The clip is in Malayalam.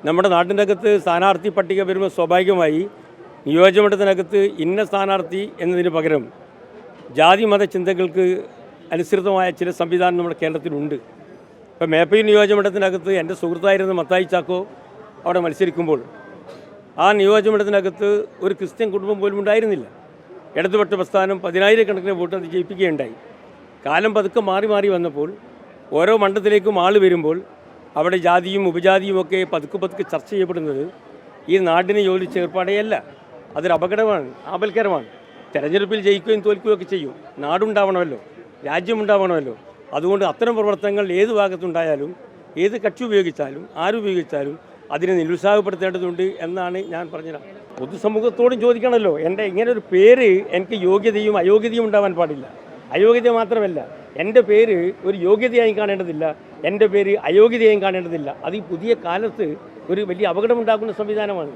നമ്മുടെ നാട്ടിനകത്ത് സ്ഥാനാർത്ഥി പട്ടിക വരുമ്പോൾ സ്വാഭാവികമായി നിയോജകമണ്ഡലത്തിനകത്ത് ഇന്ന സ്ഥാനാർത്ഥി എന്നതിന് പകരം ജാതി മത ചിന്തകൾക്ക് അനുസൃതമായ ചില സംവിധാനം നമ്മുടെ കേരളത്തിലുണ്ട്. ഇപ്പോൾ മേപ്പയിൽ നിയോജകമണ്ഡലത്തിനകത്ത് എൻ്റെ സുഹൃത്തായിരുന്ന മത്തായി ചാക്കോ അവിടെ മത്സരിക്കുമ്പോൾ ആ നിയോജകമണ്ഡലത്തിനകത്ത് ഒരു ക്രിസ്ത്യൻ കുടുംബം പോലും ഉണ്ടായിരുന്നില്ല. ഇടതുപക്ഷ പ്രസ്ഥാനം 10,000-കണക്കിന് വോട്ട് അത് ജയിപ്പിക്കുകയുണ്ടായി. കാലം പതുക്കെ മാറി മാറി വന്നപ്പോൾ ഓരോ മണ്ഡലത്തിലേക്കും ആൾ വരുമ്പോൾ അവിടെ ജാതിയും ഉപജാതിയും ഒക്കെ പതുക്കെ ചർച്ച ചെയ്യപ്പെടുന്നത് ഈ നാടിനെ യോജിച്ച ഏർപ്പാടേയല്ല. അതൊരു അപകടമാണ്, ആപൽക്കരമാണ്. തെരഞ്ഞെടുപ്പിൽ ജയിക്കുകയും തോൽക്കുകയും ഒക്കെ ചെയ്യും. നാടുണ്ടാവണമല്ലോ, രാജ്യമുണ്ടാവണമല്ലോ. അതുകൊണ്ട് അത്തരം പ്രവർത്തനങ്ങൾ ഏത് ഭാഗത്തുണ്ടായാലും ഏത് കക്ഷി ഉപയോഗിച്ചാലും ആരുപയോഗിച്ചാലും അതിനെ നിരുത്സാഹപ്പെടുത്തേണ്ടതുണ്ട് എന്നാണ് ഞാൻ പറഞ്ഞത്. പൊതുസമൂഹത്തോടും ചോദിക്കണമല്ലോ, എൻ്റെ ഇങ്ങനെ ഒരു പേര് എനിക്ക് യോഗ്യതയും അയോഗ്യതയും ഉണ്ടാവാൻ പാടില്ല. അയോഗ്യത മാത്രമല്ല, എൻ്റെ പേര് ഒരു യോഗ്യതയായി കാണേണ്ടതില്ല, എൻ്റെ പേര് അയോഗ്യതയായും കാണേണ്ടതില്ല. അത് ഈ പുതിയ കാലത്ത് ഒരു വലിയ അപകടമുണ്ടാക്കുന്ന സംവിധാനമാണ്.